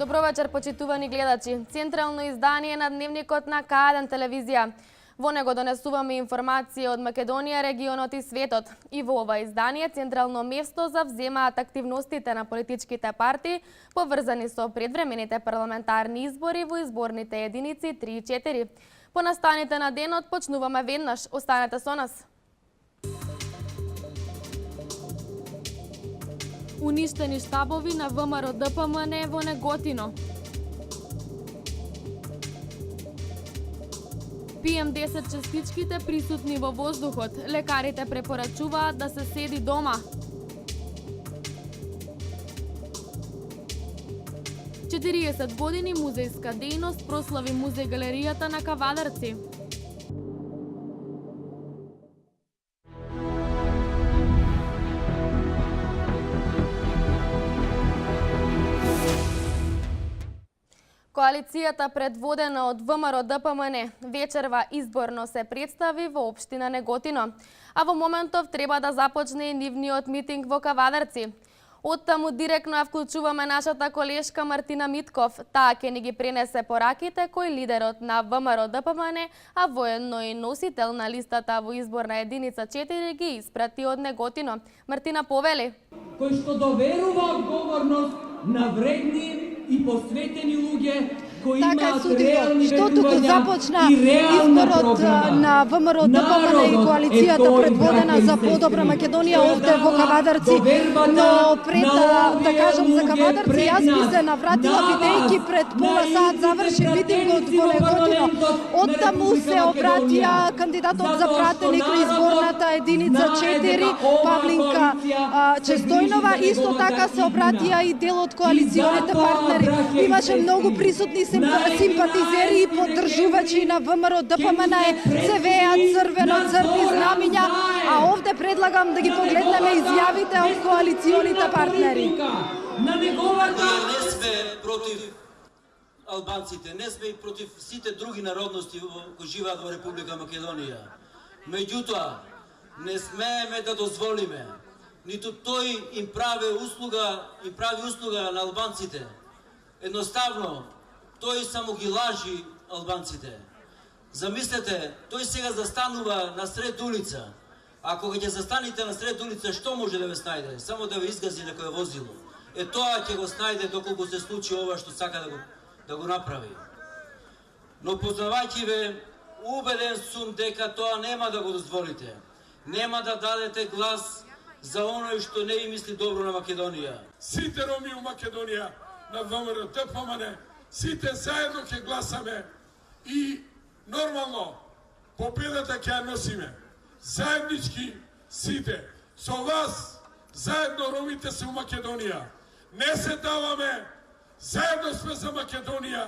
Добро вечер, почитувани гледачи. Централно издание на дневникот на К1 телевизија. Во него донесуваме информации од Македонија, регионот и светот. И во ова издание централно место завземаат активностите на политичките партии поврзани со предвремените парламентарни избори во изборните единици 3 и 4. По настаните на денот почнуваме веднаш. Останете со нас. Уништени штабови на ВМРО ДПМН во Неготино. PM10 частичките присутни во воздухот. Лекарите препорачуваат да се седи дома. 40 години музејска дејност прослави музеј галеријата на Кавадарци. Коалицијата предводена од ВМРО ДПМН вечерва изборно се представи во општина Неготино, а во моментов треба да започне и нивниот митинг во Кавадарци. Оттаму директно ја вклучуваме нашата колешка Мартина Митков. Таа ќе ни ги пренесе пораките кои лидерот на ВМРО ДПМН, а воедно и носител на листата во изборна единица 4 ги испрати од Неготино. Мартина, повели. Кој што доверува одговорност на вредни и посветени луѓе кои имаат реални ветувања и реална програма. На ВМРО ДПМН и коалицијата предводена за подобра Македонија овде во Кавадарци, но пред да кажам за Кавадарци, јас би се навратила бидејќи пред пола сат заврши митингот во Неготино. Оттаму се обратија кандидатот за пратеник на изборната единица 4 Павлинка Честојнова, исто така се обратија и дел од коалиционите партнери. Имаше многу присутни симпатизери и поддржувачи на ВМРО ДПМН, се веат црвено-црни знамиња, а овде предлагам да ги погледнеме изјавите од коалиционите партнери. Ние не сме против албанците, не сме и против сите други народности кои живеат во Република Македонија. Меѓутоа, не смееме да дозволиме ниту тој им прави услуга на албанците. Едноставно, тој само ги лажи албанците. Замислете, тој сега застанува на сред улица. А кога ќе застанете на сред улица, што може да ве снајде? Само да ве изгази некој возило. Тоа ќе го снајде доколку се случи ова што сака да го направи. Но познавајќи ве, убеден сум дека тоа нема да го дозволите. Нема да дадете глас за оној што не ви мисли добро на Македонија. Сите роми у Македонија на ВМРО ДПМН, сите заедно ќе гласаме и нормално победата ќе ја носиме. Заеднички сите, со вас, заедно ромите се у Македонија. Не се даваме, заедно сме за Македонија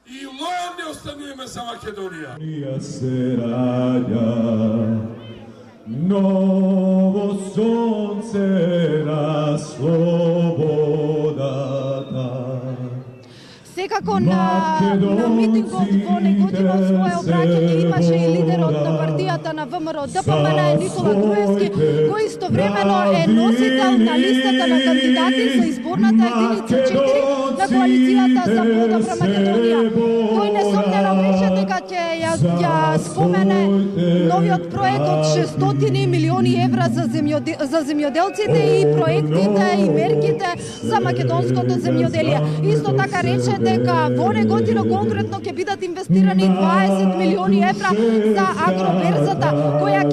и лојални остануваме за Македонија. Se rađa novo sunce na slobodata. Секако на митингот во Неготино своје обраќање имаше и лидерот на партијата на ВМРО ДПМН Никола Груевски, кој истовремено е носител на листата на кандидати за изборната единица 4 на коалицијата за подобра Македонија, кој несомнено беше дека ќе ја спомене новиот проект од 600 милиони евра за земјоделците и проектите и мерките за македонското земјоделие. Исто така рече дека во Неготино конкретно ќе бидат инвестирани 20 милиони евра за агроберзата, која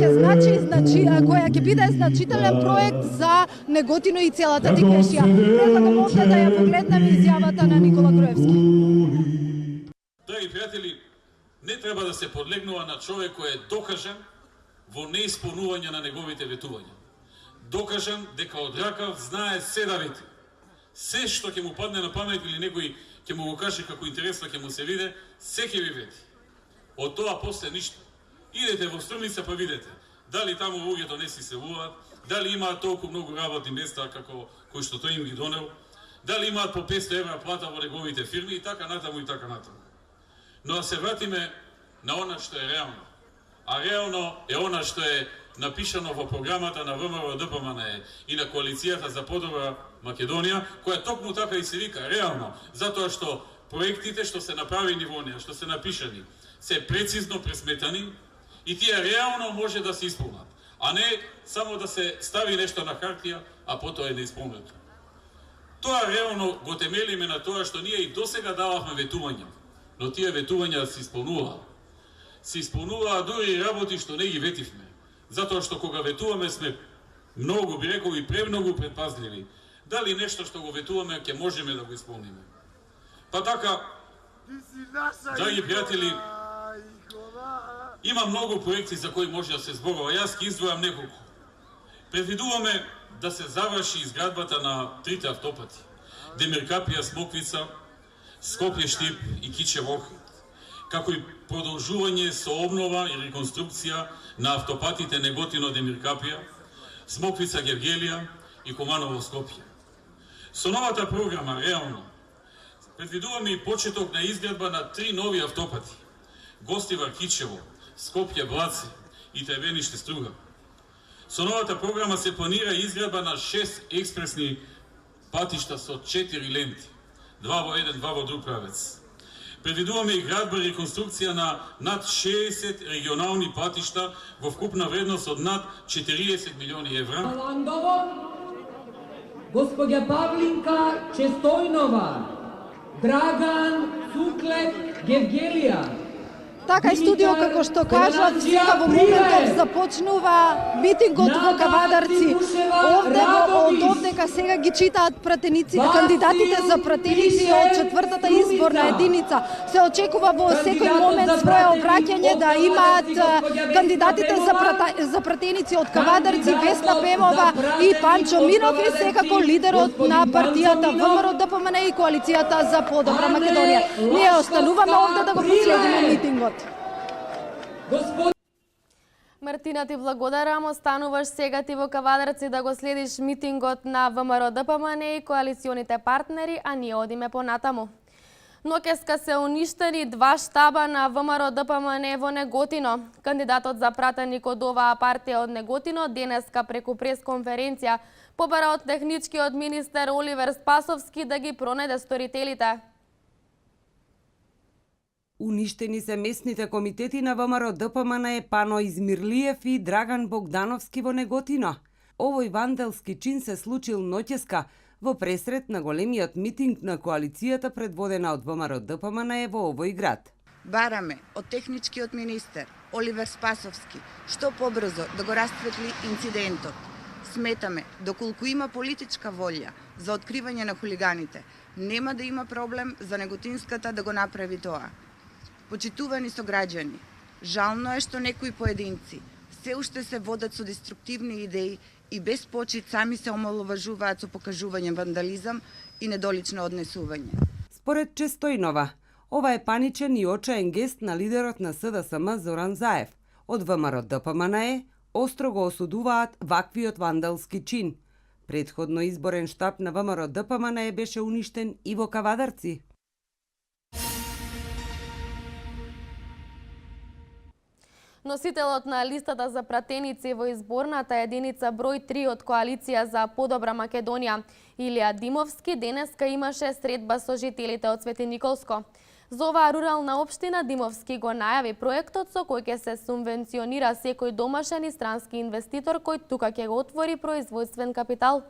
ќе биде значителен проект за Неготино и целата Дикешија. Предлагам овде да ја погледнеме изјавата на Никола Груевски. Драги пријатели, не треба да се подлегнува на човек кој е докажан во неисполнување на неговите ветувања. Докажан дека од ракав знае се да вети. Се што ќе му падне на памет или некој ќе му го каже како интересно ќе му се виде, се ќе ви вети. Од тоа после ништо. Идете во Струмица па видете дали таму луѓето не си селуваат, дали имаат толку многу работни места како кои што тој им ги донел, дали имаат по 500 евра плата во неговите фирми и така натаму и така натаму. Но да се вратиме на она што е реално. А реално е она што е напишано во програмата на ВМРО ДПМН и на Коалицијата за подобра Македонија, која токму така и се вика реално, затоа што проектите што се направени во неа, што се напишани, се прецизно пресметани и тие реално може да се исполнат, а не само да се стави нешто на хартија, а потоа е неисполнето. Тоа реално го темелиме на тоа што ние и досега дававме ветувања, но тие ветувања се исполнуваа. Се исполнуваа дури и работи што не ги ветивме, затоа што кога ветуваме сме многу, би рекол, и премногу предпазливи. Дали нешто што го ветуваме ќе можеме да го исполниме. Па така, драги пријатели, има многу проекти за кои може да се зборува. Јас ќе издвојам неколку. Предвидуваме да се заврши изградбата на трите автопати. Демиркапија, Смоквица, Скопје Штип и Кичев Охрид, како и продолжување со обнова и реконструкција на автопатите Неготино Демиркапија, Смоквица Гевгелија и Куманово Скопје. Со новата програма, реално, предвидуваме и почеток на изградба на 3 нови автопати: Гостивар Кичево, Скопје Блаце и Требениште Струга. Со новата програма се планира изградба на 6 експресни патишта со 4 ленти, 2 во еден, 2 во друг правец. Предвидуваме и градба и реконструкција на над 60 регионални патишта во вкупна вредност од над 40 милиони евра. Ландово, господја Павлинка Честојнова, Драган Цуклев Гевгелија. Така и студио, како што кажав, сега во моментов започнува митингот во Кавадарци. Овде, од овдека сега ги читаат пратеници, кандидатите за пратеници од 4-та изборна единица. Се очекува во секој момент своје обраќање да имаат кандидатите за пратеници од Кавадарци, Весна Пемова и Панчо Минов и секако лидерот на партијата ВМРО ДПМН и Коалицијата за подобра Македонија. Ние остануваме овде да го проследиме митингот. Мартина, ти благодарам. Остануваш сега ти во Кавадарци да го следиш митингот на ВМРО ДПМН и коалиционите партнери, а ние одиме понатаму. Ноќеска се уништени 2 штаба на ВМРО ДПМН во Неготино. Кандидатот за пратеник од оваа партија од Неготино денеска преку пресконференција побара од техничкиот министер Оливер Спасовски да ги пронајде сторителите. Уништени се местните комитети на ВМРО ДПМН Пано Измирлиев и Драган Богдановски во Неготино. Овој ванделски чин се случил ноќеска во пресрет на големиот митинг на коалицијата предводена од ВМРО ДПМН во овој град. Бараме од техничкиот министер Оливер Спасовски што побрзо да го растветли инцидентот. Сметаме, доколку има политичка волја за откривање на хулиганите, нема да има проблем за Неготинската да го направи тоа. Почитувани сограѓани, жално е што некои поединци се уште се водат со деструктивни идеи и без почит сами се омаловажуваат со покажување вандализам и недолично однесување. Според Честојнова, ова е паничен и очаен гест на лидерот на СДСМ Зоран Заев. Од ВМРО ДПМН остро го осудуваат ваквиот вандалски чин. Предходно изборен штаб на ВМРО ДПМН беше уништен и во Кавадарци. Носителот на листата за пратеници во изборната единица број 3 од Коалиција за подобра Македонија, Илија Димовски, денеска имаше средба со жителите од Свети Николско. За оваа рурална општина Димовски го најави проектот со кој ќе се субвенционира секој домашен и странски инвеститор кој тука ќе го отвори производствен капитал.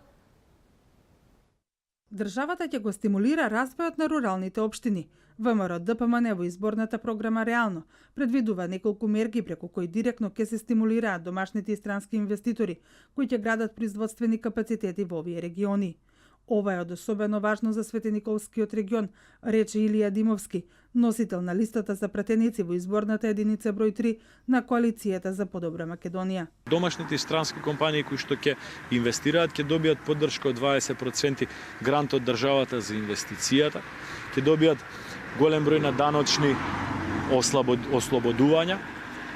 Државата ќе го стимулира развојот на руралните општини. ВМРО ДПМН во изборната програма реално предвидува неколку мерки преку кои директно ќе се стимулираат домашните и странски инвеститори кои ќе градат производствени капацитети во овие региони. Ова е од особено важно за Светениколскиот регион, рече Илија Димовски, носител на листата за пратеници во изборната единица број 3 на Коалицијата за подобра Македонија. Домашните и странски компании кои што ќе инвестираат ќе добијат поддршка од 20% грант од државата за инвестицијата, ќе добијат голем број на даночни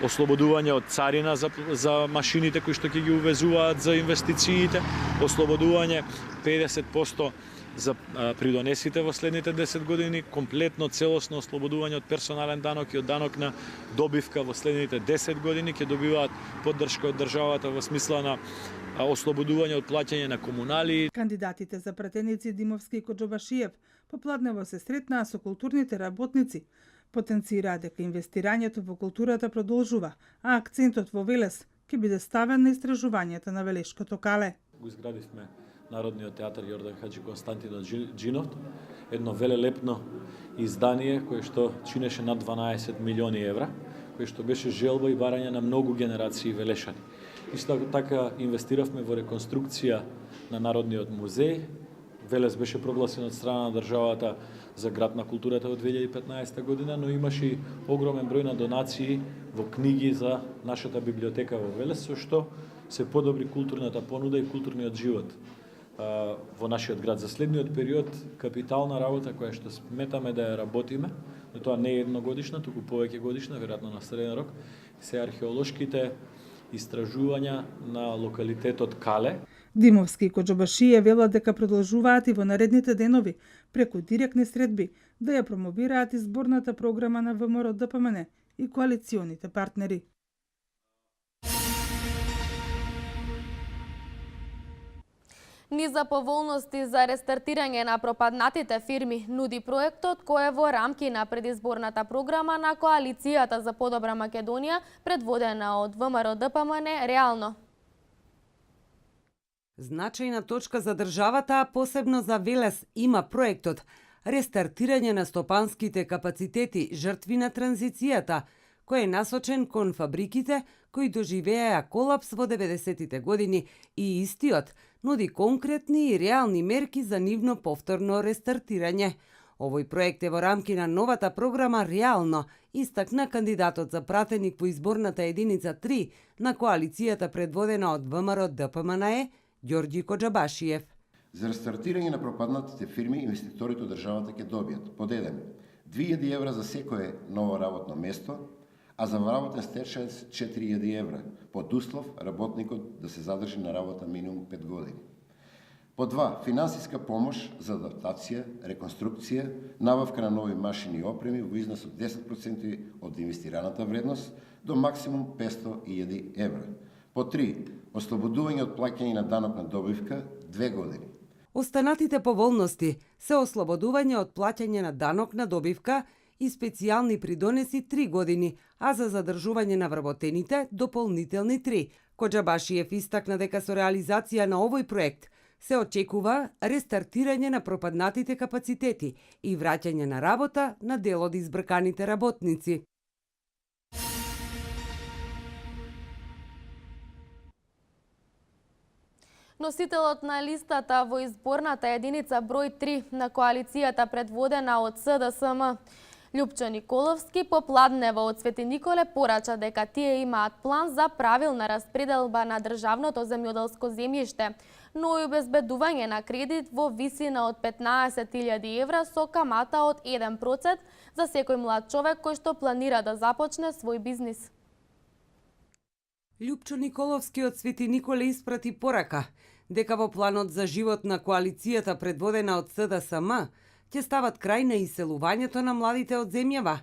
ослободување од царина за машините кои што ќе ги увезуваат за инвестициите, ослободување 50% за придонесите во следните 10 години, комплетно целосно ослободување од персонален данок и од данок на добивка во следните 10 години ќе добиваат поддршка од државата во смисла на ослободување од плаќање на комунали. Кандидатите за пратеници Димовски и Коџобашиев попладнево се сретнаа со културните работници. Потенцираа дека инвестирањето во културата продолжува, а акцентот во Велес ќе биде ставен на истражувањата на Велешкото кале. Го изградивме Народниот театар Јордан Хаджи Константино Джинов, едно велелепно издание кое што чинеше над 12 милиони евра, кое што беше желба и барање на многу генерации велешани. Исто така инвестиравме во реконструкција на Народниот музеј. Велес беше прогласен од страна на државата за град на културата од 2015 година, но имаше и огромен број на донации во книги за нашата библиотека во Велес, со што се подобри културната понуда и културниот живот во нашиот град. За следниот период капитална работа која што сметаме да ја работиме, но тоа не е едногодишна, туку повеќе годишна, веројатно на среден рок, се археолошките истражувања на локалитетот Кале. Димовски и Коџобашије велат дека продолжуваат и во наредните денови преку директни средби да ја промовираат изборната програма на ВМРО ДПМН и коалиционите партнери. Ни за поволности за рестартирање на пропаднатите фирми нуди проектот кој е во рамки на предизборната програма на Коалицијата за подобра Македонија, предводена од ВМРО ДПМН реално. Значајна точка за државата, а посебно за Велес, има проектот рестартирање на стопанските капацитети жртви на транзицијата, кој е насочен кон фабриките кои доживеа колапс во 90-тите години и истиот нуди конкретни и реални мерки за нивно повторно рестартирање. Овој проект е во рамки на новата програма Реално, истакна кандидатот за пратеник во изборната единица 3 на коалицијата предводена од ВМРО ДПМН Ѓорѓи Коџабашиев. За рестартирање на пропаднатите фирми инвеститорите од државата ќе добијат под 1 2000 евра за секое ново работно место, а за работен стечаец 4000 евра, под услов работникот да се задржи на работа минимум 5 години. По 2, финансиска помош за адаптација, реконструкција, набавка на нови машини и опреми во износ од 10% од инвестираната вредност до максимум 500.000 евра. По 3, ослободување од плаќање на данок на добивка 2 години. Останатите поволности се ослободување од плаќање на данок на добивка и специјални придонеси 3 години, а за задржување на вработените дополнителни 3. Коџабашиев истакна дека со реализација на овој проект се очекува рестартирање на пропаднатите капацитети и враќање на работа на дел од избрканите работници. Носителот на листата во изборната единица број 3 на коалицијата предводена од СДСМ, Лјупчо Николовски, попладнево од Свети Николе порача дека тие имаат план за правилна распределба на државното земјоделско земјиште, но и обезбедување на кредит во висина од 15.000 евра со камата од 1% за секој млад човек кој што планира да започне свој бизнис. Лјупчо Николовски од Свети Николе испрати порака дека во планот за живот на коалицијата предводена од СДСМ ќе стават крај на иселувањето на младите од земјава,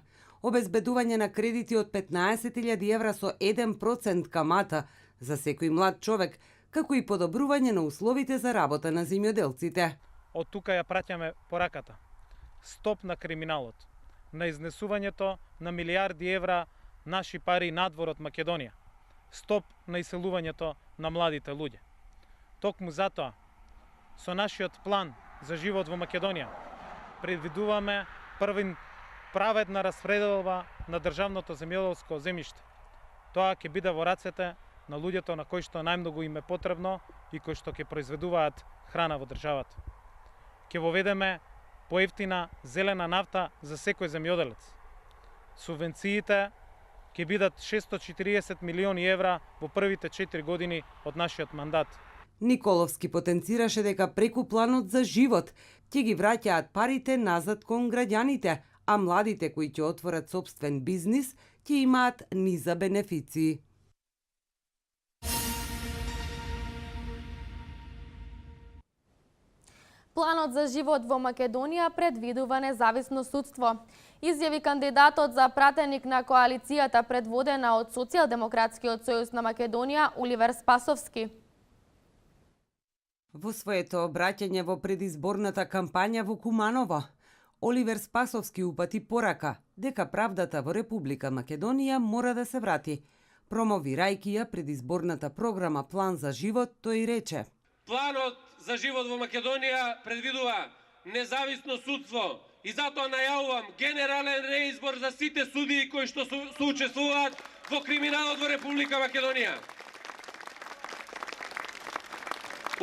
обезбедување на кредити од 15.000 евра со 1% камата за секој млад човек, како и подобрување на условите за работа на земјоделците. Од тука ја праќаме пораката. Стоп на криминалот, на изнесувањето на милиарди евра наши пари надвор од Македонија. Стоп на иселувањето на младите луѓе. Токму затоа, со нашиот план за живот во Македонија, предвидуваме праведна распределба на државното земјоделско земјиште. Тоа ќе биде во рацете на луѓето на кои што најмногу им е потребно и кои што ќе произведуваат храна во државата. Ќе воведеме поевтина зелена нафта за секој земјоделец. Субвенциите ќе бидат 640 милиони евра во првите 4 години од нашиот мандат. Николовски потенцираше дека преку планот за живот ќе ги враќаат парите назад кон граѓаните, а младите кои ќе отворат сопствен бизнис ќе имаат низа бенефиции. Планот за живот во Македонија предвидува независно судство. Изјави кандидатот за пратеник на коалицијата предводена од Социјалдемократскиот сојуз на Македонија Оливер Спасовски. Во своето обраќање во предизборната кампања во Куманово, Оливер Спасовски упати порака дека правдата во Република Македонија мора да се врати. Промовирајќи ја предизборната програма План за живот, тој рече: Планот за живот во Македонија предвидува независно судство и затоа најавувам генерален реизбор за сите судии кои што соучествуваат во криминалот во Република Македонија.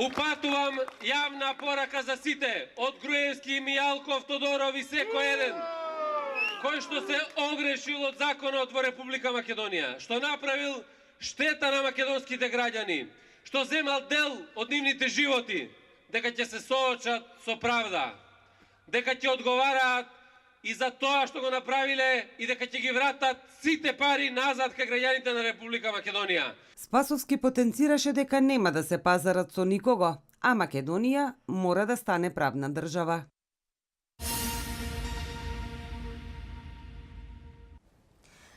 Упатувам јавна порака за сите, од Груевски, Мијалков, Тодоров и секој еден, кој што се огрешил од законот во Република Македонија, што направил штета на македонските граѓани, што земал дел од нивните животи, дека ќе се соочат со правда, дека ќе одговараат и за тоа што го направиле и дека ќе ги вратат сите пари назад кај граѓаните на Република Македонија. Спасовски потенцираше дека нема да се пазарат со никого, а Македонија мора да стане правна држава.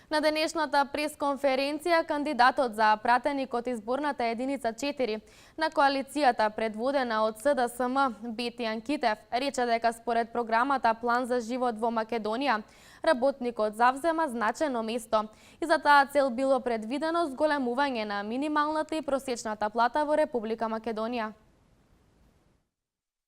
На денешната пресконференција, кандидатот за пратеник од изборната единица 4 на коалицијата предводена од СДСМ Бети Анкитев рече дека според програмата План за живот во Македонија, работникот завзема значајно место и за таа цел било предвидено зголемување на минималната и просечната плата во Република Македонија.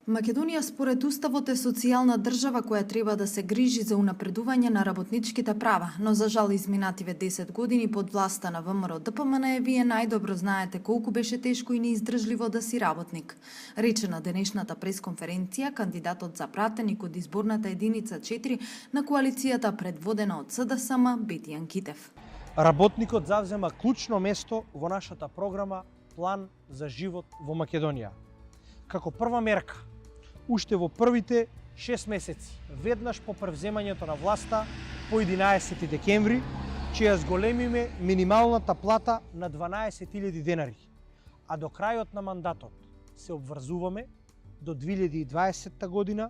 Македонија според Уставот е социјална држава која треба да се грижи за унапредување на работничките права, но за жал изминативе 10 години под власта на ВМРО ДПМН вие најдобро знаете колку беше тешко и неиздржливо да си работник. Рече на денешната пресконференција кандидатот за пратеник од изборната единица 4 на коалицијата предводена од СДСМ Бети Анкитев. Работникот завзема клучно место во нашата програма План за живот во Македонија. Како прва мерка, уште во првите 6 месеци, веднаш по превземањето на власта по 11 декември, ќе ја зголемиме минималната плата на 12.000 денари, а до крајот на мандатот се обврзуваме до 2020 година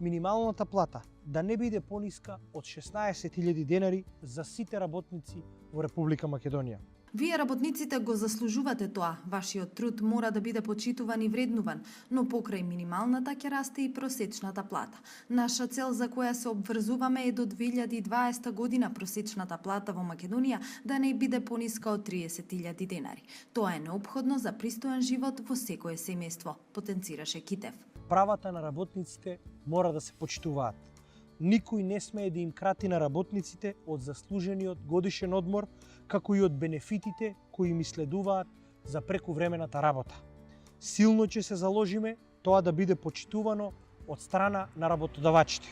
минималната плата да не биде пониска од 16.000 денари за сите работници во Република Македонија. Вие работниците го заслужувате тоа. Вашиот труд мора да биде почитуван и вреднуван, но покрај минималната ќе расте и просечната плата. Наша цел за која се обврзуваме е до 2020 година просечната плата во Македонија да не биде пониска од 30.000 денари. Тоа е неопходно за пристоен живот во секое семејство, потенцираше Китев. Правата на работниците мора да се почитуваат. Никој не смее да им крати на работниците од заслужениот годишен одмор, како и од бенефитите кои им следуваат за прекувремената работа. Силно ќе се заложиме тоа да биде почитувано од страна на работодавачите.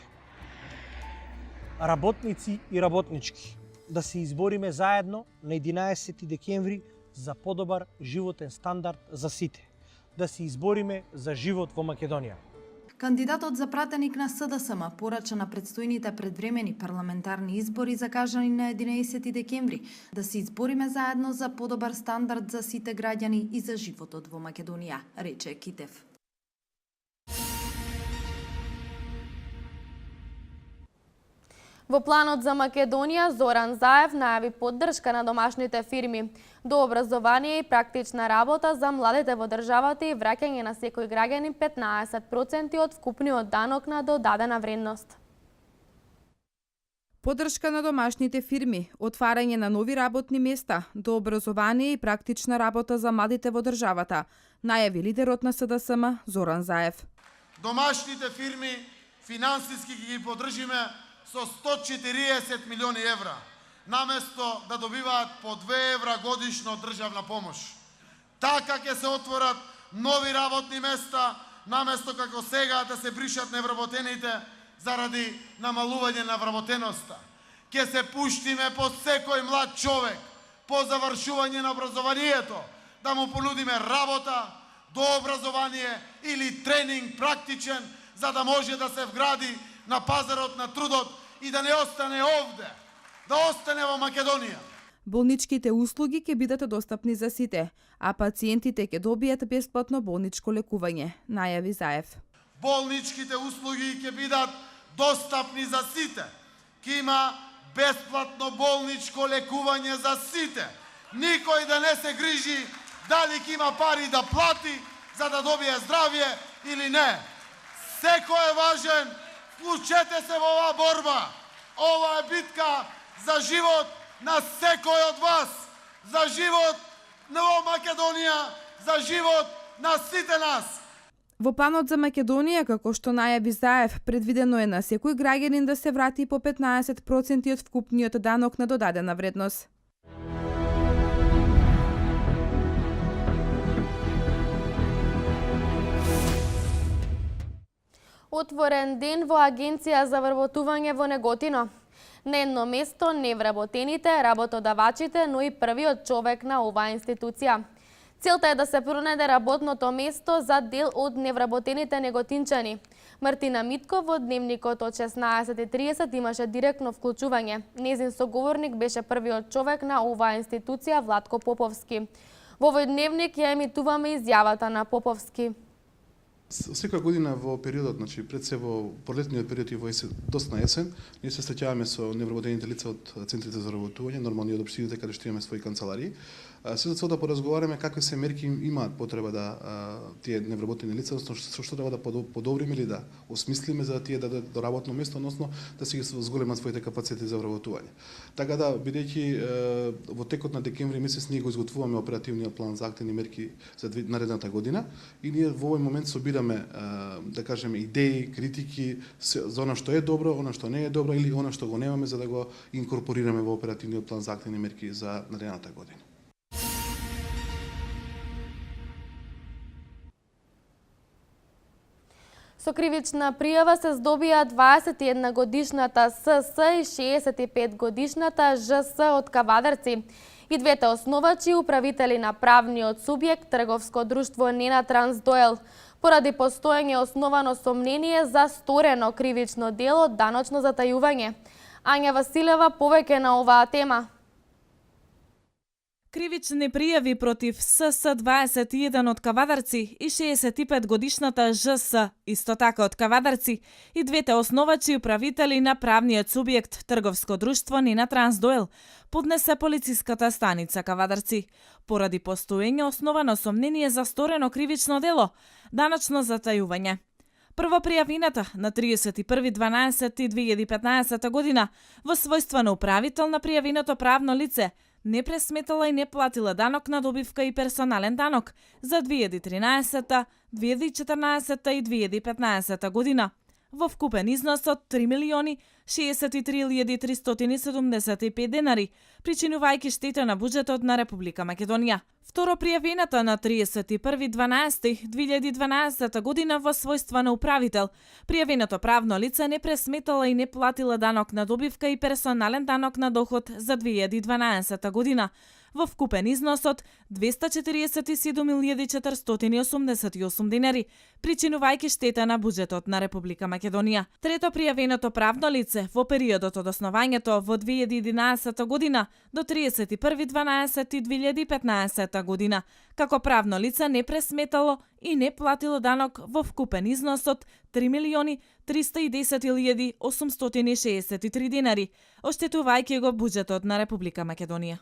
Работници и работнички, да се избориме заедно на 11 декември за подобар животен стандард за сите. Да се избориме за живот во Македонија. Кандидатот за пратеник на СДСМ порача на предстојните предвремени парламентарни избори закажани на 11 декември да се избориме заедно за подобар стандард за сите граѓани и за животот во Македонија, рече Китев. Во планот за Македонија, Зоран Заев најави поддршка на домашните фирми, до образование и практична работа за младите во државата и враќање на секој граѓанин 15% од вкупниот данок на додадена вредност. Поддршка на домашните фирми, отварање на нови работни места, до образование и практична работа за младите во државата, најави лидерот на СДСМ Зоран Заев. Домашните фирми финансиски ги поддржиме со 140 милиони евра, наместо да добиваат по 2 евра годишно државна помош. Така ќе се отворат нови работни места, наместо како сега да се бришат невработените заради намалување на вработеноста. Ќе се пуштиме по секој млад човек, по завршување на образованието, да му понудиме работа, до образование или тренинг практичен, за да може да се вгради на пазарот на трудот и да не остане овде, да остане во Македонија. Болничките услуги ќе бидат достапни за сите, а пациентите ќе добијат бесплатно болничко лекување, најави Заев. болничките услуги ќе бидат достапни за сите. Ќе има бесплатно болничко лекување за сите. Никој да не се грижи дали ќе има пари да плати за да добие здравје или не. Секој е важен, вклучете се во оваа борба. Ова е битка за живот на секој од вас, за живот на Македонија, за живот на сите нас. Во планот за Македонија, како што најави Заев, предвидено е на секој граѓанин да се врати по 15% од вкупниот данок на додадена вредност. Отворен ден во Агенција за вработување во Неготино. На едно место не вработените, работодавачите, но и првиот човек на оваа институција. Целта е да се пронајде работното место за дел од невработените неготинчани. Мартина Митков во Дневникот од 16:30 имаше директно вклучување. Незин соговорник беше првиот човек на оваа институција Владко Поповски. Во овој дневник ја емитуваме изјавата на Поповски. Секоја година во периодот, значи пред се во пролетниот период и во доста на есен, ние се среќаваме со невработените лица од центрите за вработување, нормално и од општините каде што имаме своји канцеларии. Се за цел да поразговараме какви се мерки имаат потреба да тие невработени лица, односно што треба да подобриме или да осмислиме за да тие да дадат до работно место, односно да се ги зголемат своите капацитети за вработување. Така да, бидејќи во текот на декември месец ние го изготвуваме оперативниот план за активни мерки за наредната година и ние во овој момент собираме да кажеме идеи, критики за она што е добро, она што не е добро или она што го немаме за да го инкорпорираме во оперативниот план за активни мерки за наредната година. Со кривична пријава се здобија 21 годишната СС и 65 годишната ЖС од Кавадарци. И двете основачи управители на правниот субјект Трговско друштво Нена Трансдоел, поради постоење основано сомнение за сторено кривично дело даночно затајување. Ања Василева повеќе на оваа тема. Кривични пријави против СС-21 од Кавадарци и 65 годишната ЖС, исто така од Кавадарци, и двете основачи управители на правниот субјект Трговско друштво Нена Трансдоел, поднесе полициската станица Кавадарци, поради постоење основано сомнение за сторено кривично дело, даночно затајување. Првопријавината на 31.12.2015 година во својство на управител на пријавеното правно лице не пресметала и не платила данок на добивка и персонален данок за 2013, 2014 и 2015 година во вкупен износ од 3.063.375 денари, причинувајќи штета на буџетот на Република Македонија. Второ пријавената на 31.12.2012 година во својство на управител, пријавеното правно лице не пресметала и не платила данок на добивка и персонален данок на доход за 2012 година, во вкупен износ од 247.488 денари, причинувајќи штета на буџетот на Република Македонија. Трето пријавеното правно лице во периодот од основањето во 2011 година до 31.12.2015 година, како правно лице не пресметало и не платило данок во вкупен износ од 3.310.863 денари, оштетувајќи го буџетот на Република Македонија.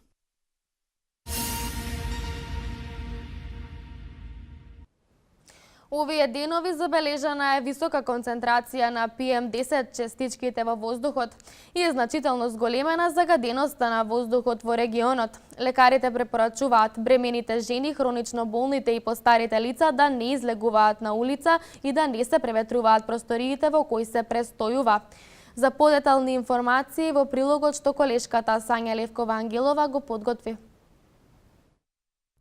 Овие денови забележана е висока концентрација на PM10 частичките во воздухот и е значително зголемена загаденоста на воздухот во регионот. Лекарите препорачуваат бремените жени, хронично болните и постарите лица да не излегуваат на улица и да не се преветруваат просториите во кои се престојува. За подетални информации во прилогот што колешката Сања Левкова Ангелова го подготви.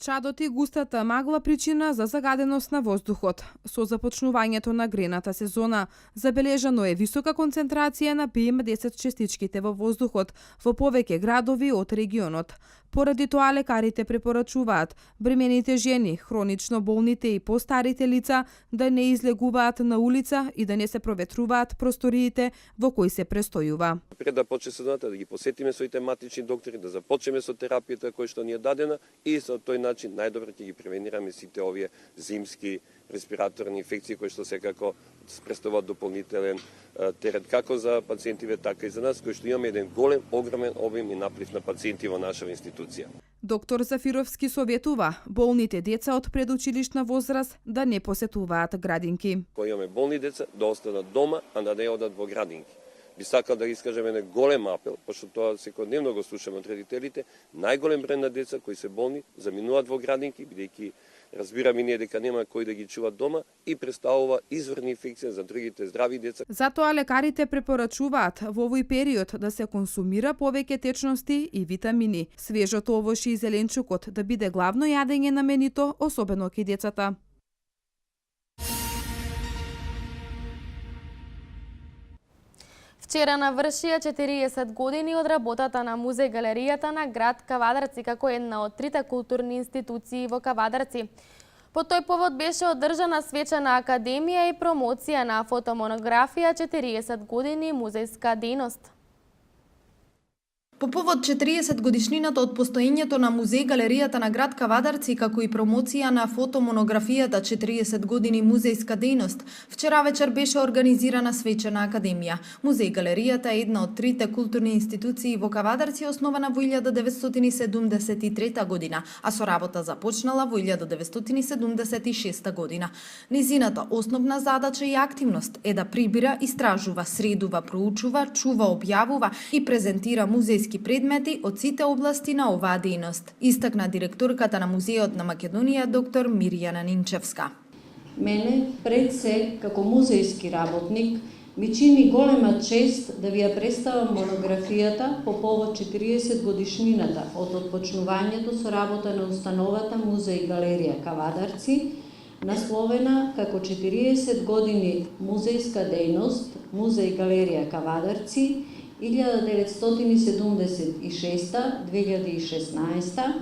Чадот и густата магла причина за загаденост на воздухот. Со започнувањето на грената сезона, забележано е висока концентрација на PM10 частичките во воздухот во повеќе градови од регионот. Поради тоа лекарите препорачуваат бремените жени, хронично болните и постарите лица да не излегуваат на улица и да не се проветруваат просториите во кои се престојува. Пред да почне сезоната да ги посетиме своите матични доктори, да започнеме со терапијата која што ни е дадена и со тој начин најдобро ќе ги превенираме сите овие зимски респираторни инфекции кои што секако представуваат дополнителен терет како за пациентиве, така и за нас, кои што имаме еден голем, огромен обим и наплив на пациенти во нашава институција. Доктор Зафировски советува болните деца од предучилишна возраст да не посетуваат градинки. Кои имаме болни деца да останат дома, а да не одат во градинки. Би сакал да искажем еден голем апел, пошто тоа секојдневно го слушаме од родителите, најголем број на деца кои се болни заминуваат во градинки, бидејќи разбираме ние дека нема кој да ги чува дома и представува изворни инфекција за другите здрави деца. Затоа лекарите препорачуваат во овој период да се консумира повеќе течности и витамини. Свежото овошје и зеленчукот да биде главно јадење на менито, особено кај децата. Вчера навршија 40 години од работата на музеј-галеријата на град Кавадарци како една од трите културни институции во Кавадарци. По тој повод беше одржана свечена академија и промоција на фотомонографија 40 години музејска дејност. По повод 40 годишнината од постоењето на музеј-галеријата на град Кавадарци, како и промоција на фотомонографијата 40 години музејска дејност, вчера вечер беше организирана свечена академија. Музеј-галеријата е една од трите културни институции во Кавадарци, основана во 1973 година, а со работа започнала во 1976 година. Низината основна задача и активност е да прибира, истражува, средува, проучува, чува, објавува и презентира музејски предмети од сите области на оваа дејност, истакна директорката на Музејот на Македонија доктор Мирјана Нинчевска. Мене, пред се, како музејски работник, ми чини голема чест да ви ја представам монографијата по повод 40 годишнината од отпочнувањето со работа на установата Музеј-галерија Кавадарци, насловена како 40 години музејска дејност Музеј-галерија Кавадарци 1976-2016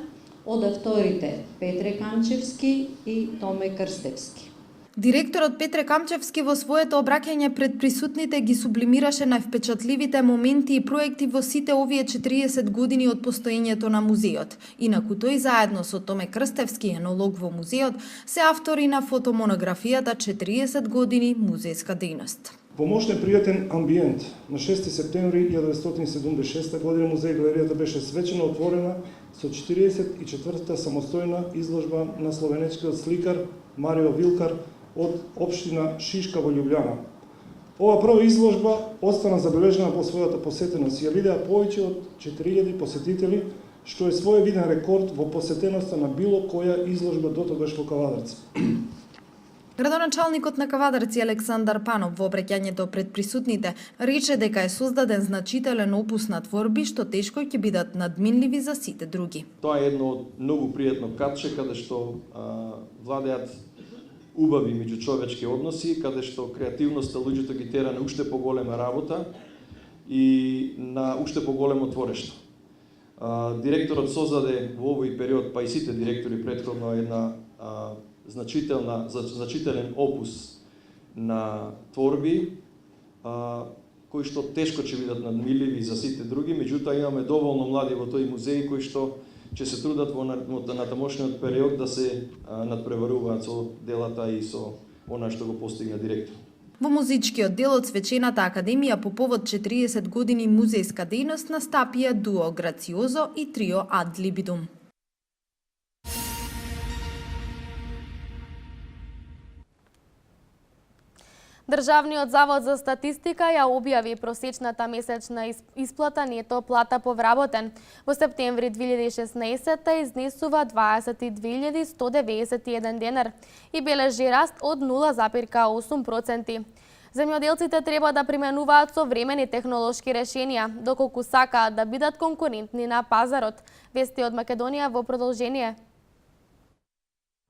од авторите Петре Камчевски и Томе Крстевски. Директорот Петре Камчевски во своето обраќање пред присутните ги сублимираше највпечатливите моменти и проекти во сите овие 40 години од постоењето на музеот. Инаку тој заедно со Томе Крстевски, енолог во музеот, се автори на фотомонографијата 40 години музејска дејност. Во мощен пријатен амбиент на 6 септември 1976 година музеј-галеријата беше свечено отворена со 44-та самостојна изложба на словенечкиот сликар Марио Вилкар од општина Шишка во Љубљана. Ова прва изложба остана забележена по својата посетеност. Ја видеа повеќе од 4000 посетители, што е своевиден рекорд во посетеноста на било која изложба дотогаш во Кавадарци. Градоначалникот на Кавадарци Александар Панов во обраќањето пред присутните рече дека е создаден значителен опус на творби што тешко ќе бидат надминливи за сите други. Тоа е едно од многу пријатно катче каде што владеат убави меѓучовечки односи, каде што креативноста луѓето ги тера на уште поголема работа и на уште поголемо творештво. Директорот создаде во овој период, па и сите директори претходно, една значителен опус на творби, кои што тешко ќе бидат надмиливи за сите други, меѓутоа имаме доволно млади во тој музеј кои што ќе се трудат во натамошниот период да се надпреваруваат со делата и со она што го постигна директор. Во музичкиот дел од свечената академија по повод 40 години музејска дејност настапија дуо Грациозо и трио Ад Либидум. Државниот завод за статистика ја објави просечната месечна исплата нето плата по вработен. Во септември 2016 изнесува 22.191 денар и бележи раст од 0,8%. Земјоделците треба да применуваат современи технолошки решенија, доколку сакаат да бидат конкурентни на пазарот. Вести од Македонија во продолжение.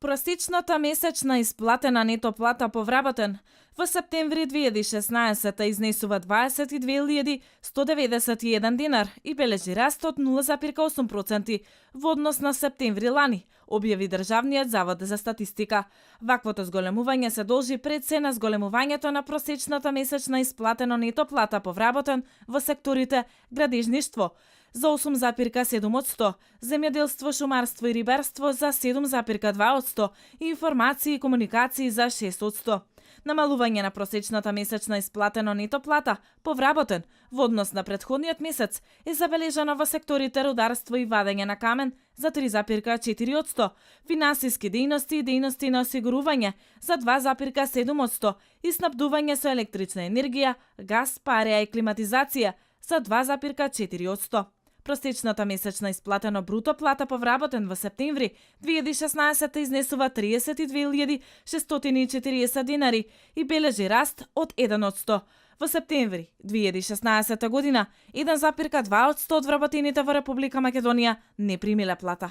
Просечната месечна исплатена нето плата по вработен во септември 2016 изнесува 22.191 динар и бележи раст од 0,8% во однос на септември лани, објави Државниот завод за статистика. Ваквото зголемување се должи пред се на зголемувањето на просечната месечна исплатена нето плата по вработен во секторите градежништво, за 8,7%, земјоделство, шумарство и рибарство за 7,2% и информации и комуникации за 6%. Намалување на просечната месечна исплатено нето плата по вработен во однос на претходниот месец е забележано во секторите рударство и вадење на камен за 3,4%, финансиски дејности и дејности на осигурување за 2,7% и снабдување со електрична енергија, газ, пареа и климатизација за 2,4%. Просечната месечна исплатено бруто плата по вработен во септември 2016 изнесува 32.640 динари и бележи раст од 1%. Во септември 2016 година 1,2% од вработените во Република Македонија не примиле плата.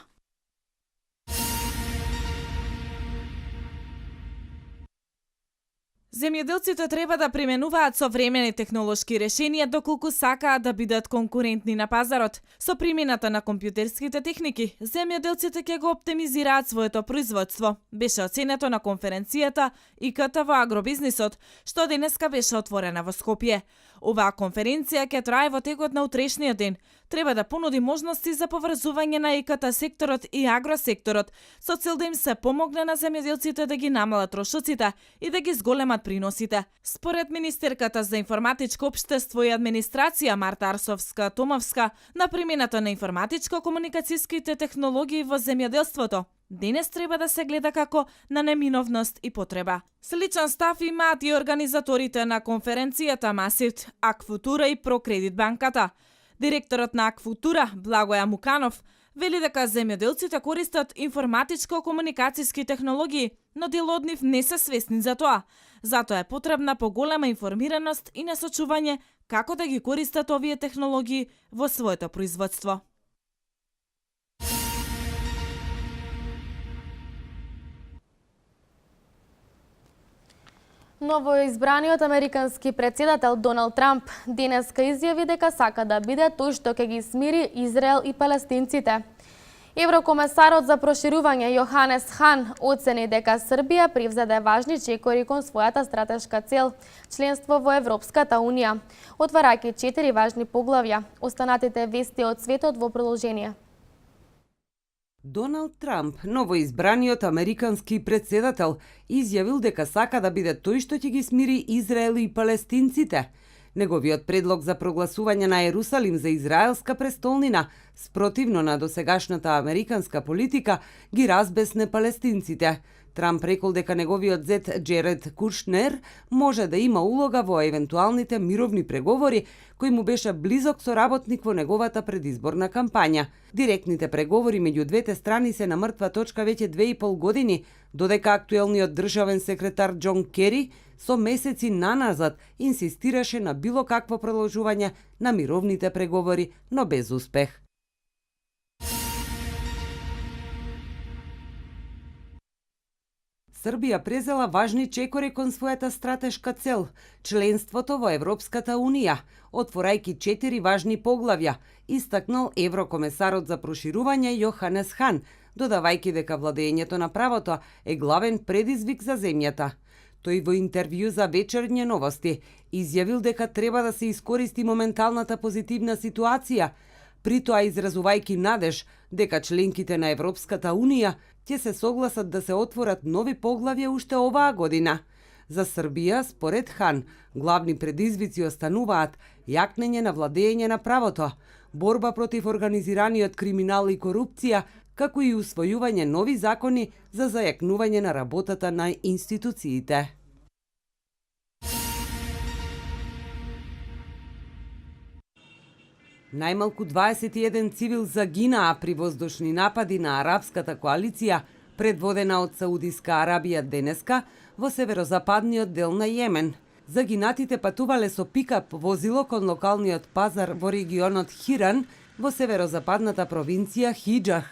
Земјоделците треба да применуваат современи технолошки решенија доколку сакаат да бидат конкурентни на пазарот. Со примената на компјутерските техники, земјоделците ќе го оптимизираат своето производство. Беше оценето на конференцијата ИКТ во агробизнисот, што денеска беше отворена во Скопје. Оваа конференција ќе трае во текот на утрешниот ден. Треба да понуди можности за поврзување на ИКТ секторот и агросекторот, со цел да им се помогне на земјоделците да ги намалат трошоците и да ги зголемат приносите. Според министерката за информатичко општество и администрација Марта Арсовска-Томовска, на примената на информатичко-комуникацијските технологии во земјоделството денес треба да се гледа како на неминовност и потреба. Сличен став имаат и организаторите на конференцијата Масит, Акфутура и Прокредит банката. Директорот на Акфутура, Благоја Муканов, вели дека земјоделците користат информатичко-комуникацијски технологии, но дел од нив не се свесни за тоа. Затоа е потребна поголема информираност и насочување како да ги користат овие технологии во своето производство. Новоизбраниот американски председател Доналд Трамп денеска изјави дека сака да биде тој што ќе ги смири Израел и палестинците. Еврокомесарот за проширување Јоханес Хан оцени дека Србија превзеде важни чекори кон својата стратешка цел – членство во Европската Унија, отварајќи 4 важни поглавја. Останатите вести од светот во продолжение. Доналд Трамп, новоизбраниот американски председател, изјавил дека сака да биде тој што ќе ги смири Израел и палестинците. Неговиот предлог за прогласување на Ерусалим за израелска престолнина, спротивно на досегашната американска политика, ги разбесне палестинците. Трамп рекол дека неговиот зет Джеред Кушнер може да има улога во евентуалните мировни преговори, кој му беше близок соработник во неговата предизборна кампања. Директните преговори меѓу двете страни се на мртва точка веќе 2,5 години, додека актуелниот државен секретар Џон Кери со месеци наназад инсистираше на било какво продолжување на мировните преговори, но без успех. Србија презела важни чекори кон својата стратешка цел – членството во Европската Унија, отворајќи 4 важни поглавја, истакнал еврокомесарот за проширување Јоханес Хан, додавајќи дека владењето на правото е главен предизвик за земјата. Тој во интервју за Вечерње новости изјавил дека треба да се искористи моменталната позитивна ситуација, при тоа изразувајќи надеж дека членките на Европската Унија ќе се согласат да се отворат нови поглавја уште оваа година. За Србија, според Хан, главни предизвици остануваат јакнење на владење на правото, борба против организираниот криминал и корупција, како и усвојување нови закони за зајакнување на работата на институциите. Најмалку 21 цивил загинаа при воздушни напади на арапската коалиција, предводена од Саудиска Арабија денеска, во северозападниот дел на Јемен. Загинатите патувале со пикап возило кон локалниот пазар во регионот Хиран, во северозападната провинција Хиџах.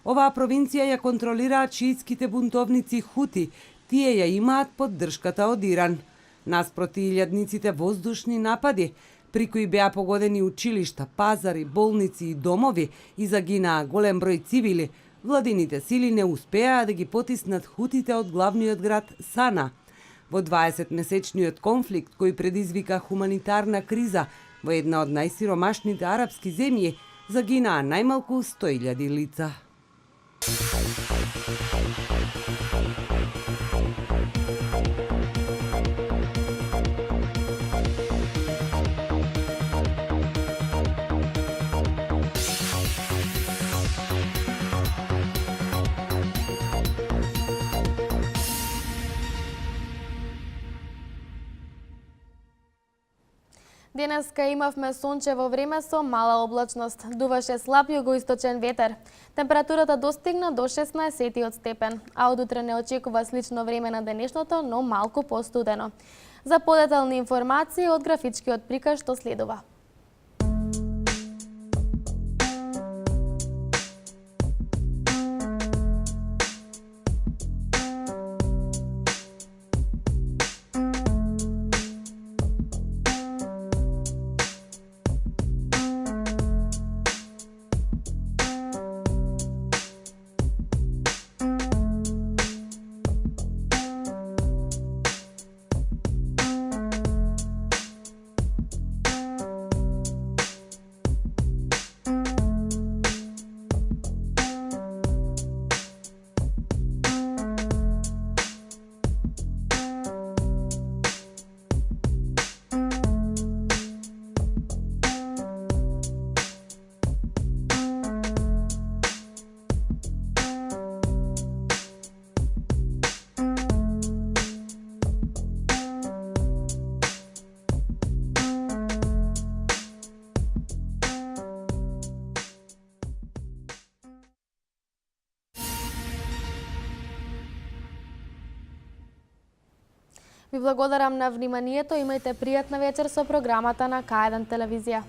Оваа провинција ја контролираат шиитските бунтовници Хути, тие ја имаат поддршката од Иран. Наспроти илјадниците воздушни напади, при кои беа погодени училишта, пазари, болници и домови и загинаа голем број цивили, владините сили не успеаа да ги потиснат хутите од главниот град Сана. Во 20-месечниот конфликт кој предизвика хуманитарна криза во една од најсиромашните арапски земји, Загинаа најмалку 100.000 лица. Денеска имавме сончево време со мала облачност. Дуваше слаб југоисточен ветер. Температурата достигна до 16 степен, а од утре не очекува слично време на денешното, но малку постудено. За подетални информации од графичкиот приказ што следува. Ви благодарам на вниманието, имајте пријатна вечер со програмата на К1 телевизија.